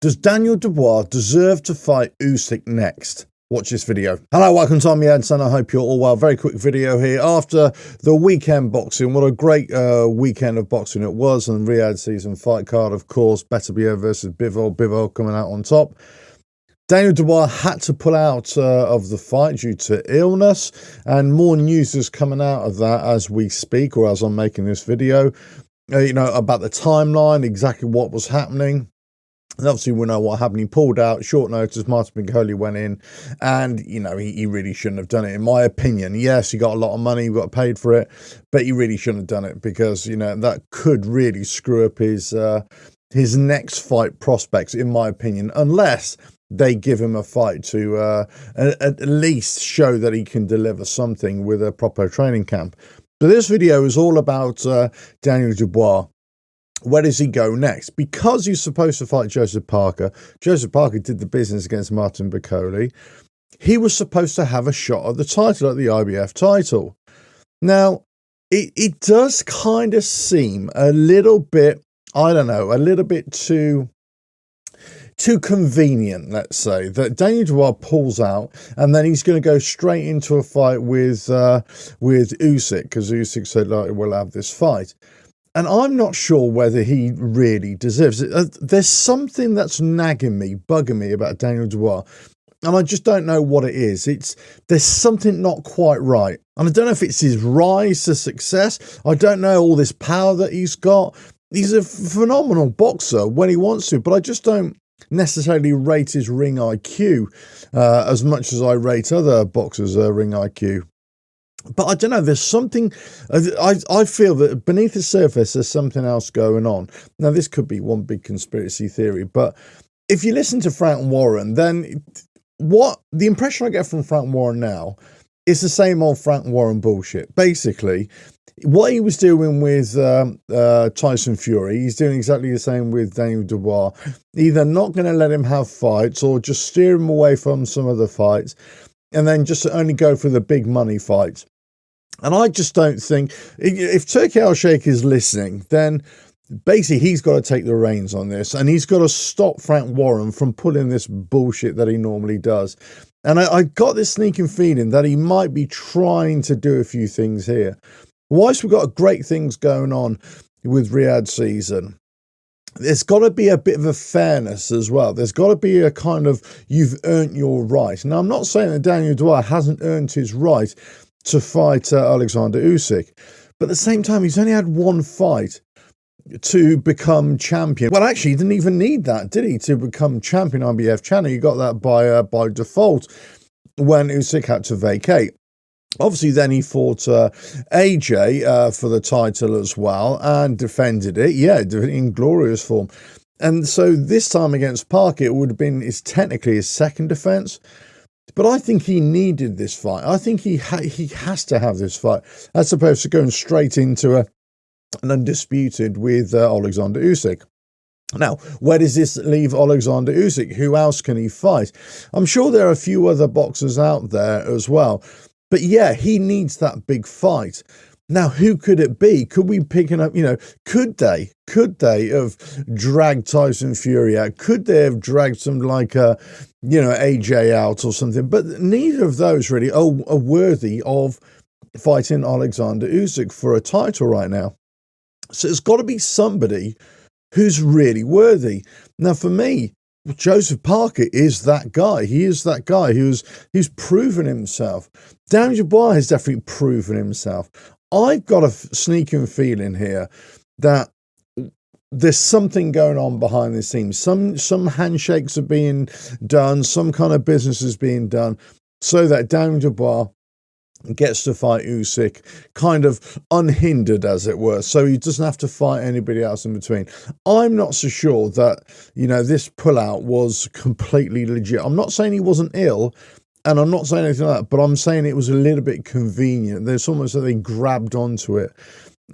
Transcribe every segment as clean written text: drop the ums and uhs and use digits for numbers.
Does Daniel Dubois deserve to fight Usyk next? Watch this video. Hello, welcome to me, Edson. I hope you're all well. Very quick video here after the weekend boxing. What a great weekend of boxing it was. And Riyadh season fight card, of course. Beterbiev versus Bivol. Bivol coming out on top. Daniel Dubois had to pull out of the fight due to illness. And more news is coming out of that as we speak, or as I'm making this video. About the timeline, exactly what was happening. And obviously, we know what happened. He pulled out, short notice. Martin Piccoli went in, and he really shouldn't have done it, in my opinion. Yes, he got a lot of money, he got paid for it, but he really shouldn't have done it because that could really screw up his next fight prospects, in my opinion, unless they give him a fight to at least show that he can deliver something with a proper training camp. So this video is all about Daniel Dubois. Where does he go next? Because he's supposed to fight Joseph Parker. Joseph Parker did the business against Martin Piccoli. He was supposed to have a shot at the title, at the IBF title. Now, it does kind of seem a little bit, I don't know, a little bit too convenient, let's say, that Daniel Dubois pulls out and then he's going to go straight into a fight with Usyk, because Usyk said, like, we'll have this fight. And I'm not sure whether he really deserves it. There's something that's nagging me, bugging me about Daniel Dubois, and I just don't know what it is. There's something not quite right. And I don't know if it's his rise to success. I don't know all this power that he's got. He's a phenomenal boxer when he wants to, but I just don't necessarily rate his ring IQ as much as I rate other boxers' ring IQ. But I don't know, there's something, I feel that beneath the surface there's something else going on. Now, this could be one big conspiracy theory, but if you listen to Frank Warren, then the impression I get from Frank Warren now is the same old Frank Warren bullshit. Basically, what he was doing with Tyson Fury, he's doing exactly the same with Daniel Dubois. Either not going to let him have fights or just steer him away from some other fights, and then just only go for the big money fights. And I just don't think, if Turki Al-Sheikh is listening, then basically he's got to take the reins on this, and he's got to stop Frank Warren from pulling this bullshit that he normally does. And I got this sneaking feeling that he might be trying to do a few things here. Whilst we've got great things going on with Riyadh season, there's got to be a bit of a fairness as well. There's got to be a kind of, you've earned your right. Now, I'm not saying that Daniel Dubois hasn't earned his right to fight Alexander Usyk, but at the same time, he's only had one fight to become champion. Well, actually, he didn't even need that, did he, to become champion IBF channel? He got that by default when Usyk had to vacate. Obviously, then he fought AJ for the title as well and defended it, in glorious form. And so this time against Parker, it would have been technically his second defense. But I think he needed this fight. I think he has to have this fight, as opposed to going straight into an undisputed with Alexander Usyk. Now, where does this leave Alexander Usyk? Who else can he fight? I'm sure there are a few other boxers out there as well. But yeah, he needs that big fight. Now, who could it be? Could we pick it up? Could they have dragged Tyson Fury out? Could they have dragged some like AJ out or something? But neither of those really are worthy of fighting Alexander Usyk for a title right now. So it's got to be somebody who's really worthy. Now, for me, Joseph Parker is that guy. He is that guy who's proven himself. Daniel Dubois has definitely proven himself. I've got a sneaking feeling here that there's something going on behind the scenes. Some handshakes are being done, some kind of business is being done, so that Daniel Dubois gets to fight Usyk kind of unhindered, as it were, so he doesn't have to fight anybody else in between. I'm not so sure that this pullout was completely legit. I'm not saying he wasn't ill, and I'm not saying anything like that, but I'm saying it was a little bit convenient. There's almost like they grabbed onto it.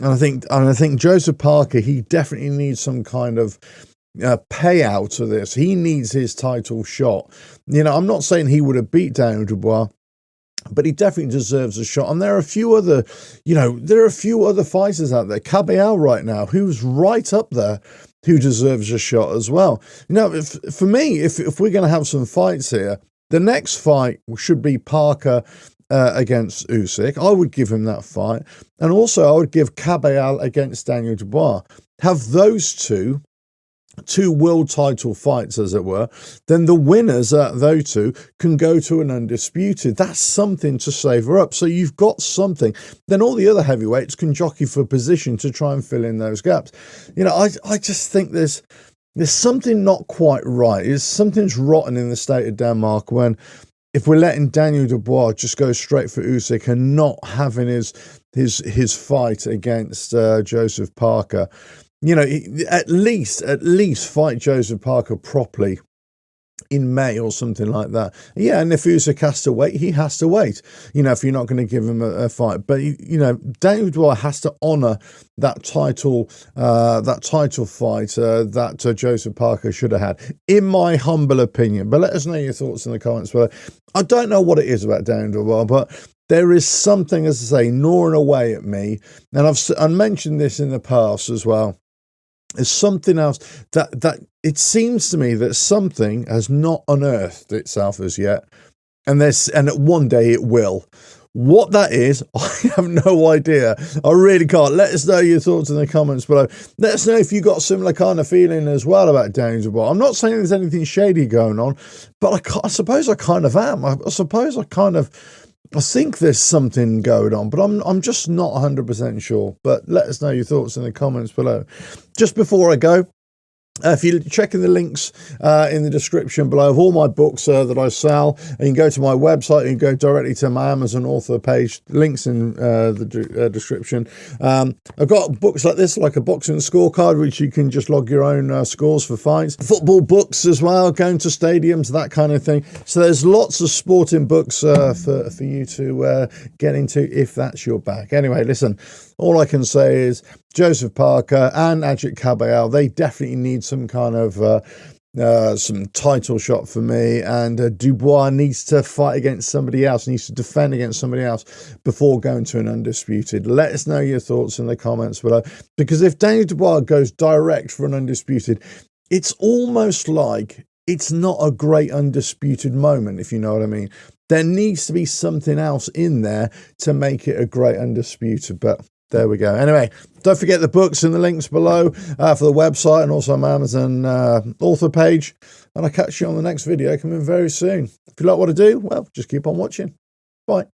And I think Joseph Parker, he definitely needs some kind of payout to this. He needs his title shot. I'm not saying he would have beat Daniel Dubois, but he definitely deserves a shot. And there are a few other, fighters out there. Caballero right now, who's right up there who deserves a shot as well. You know, for me, if we're going to have some fights here, the next fight should be Parker against Usyk. I would give him that fight. And also, I would give Caballero against Daniel Dubois. Have those two world title fights, as it were, then the winners at those two can go to an undisputed. That's something to savour up. So you've got something. Then all the other heavyweights can jockey for position to try and fill in those gaps. You know, I just think there's something not quite right. Something's rotten in the state of Denmark when, if we're letting Daniel Dubois just go straight for Usyk and not having his fight against Joseph Parker. You know, at least fight Joseph Parker properly in May or something like that. Yeah, and if Usyk has to wait, he has to wait. You know, if you're not going to give him a fight, but you know, Daniel Dubois has to honour that title fight that Joseph Parker should have had, in my humble opinion. But let us know your thoughts in the comments below. I don't know what it is about Daniel Dubois, but there is something, as I say, gnawing away at me, and I've mentioned this in the past as well. There's something else that it seems to me that something has not unearthed itself as yet, and one day it will. What that is, I have no idea. I really can't. Let us know your thoughts in the comments below. Let us know if you got similar kind of feeling as well about Daniel Dubois. I'm not saying there's anything shady going on, but I suppose I kind of am. I think there's something going on, but I'm just not 100% sure. But let us know your thoughts in the comments below. Just before I go, if you're checking the links in the description below of all my books that I sell, and you can go to my website, you can go directly to my Amazon author page, links in the description. I've got books like this, like a boxing scorecard, which you can just log your own scores for fights. Football books as well, going to stadiums, that kind of thing. So there's lots of sporting books for you to get into if that's your bag. Anyway, listen, all I can say is Joseph Parker and Ajit Caballero, they definitely need some kind of some title shot for me, and Dubois needs to fight against somebody else, needs to defend against somebody else before going to an undisputed. Let us know your thoughts in the comments below, because if Daniel Dubois goes direct for an undisputed, it's almost like it's not a great undisputed moment, if you know what I mean. There needs to be something else in there to make it a great undisputed, but there we go. Anyway, don't forget the books and the links below for the website, and also my Amazon author page. And I'll catch you on the next video coming very soon. If you like what I do, well, just keep on watching. Bye.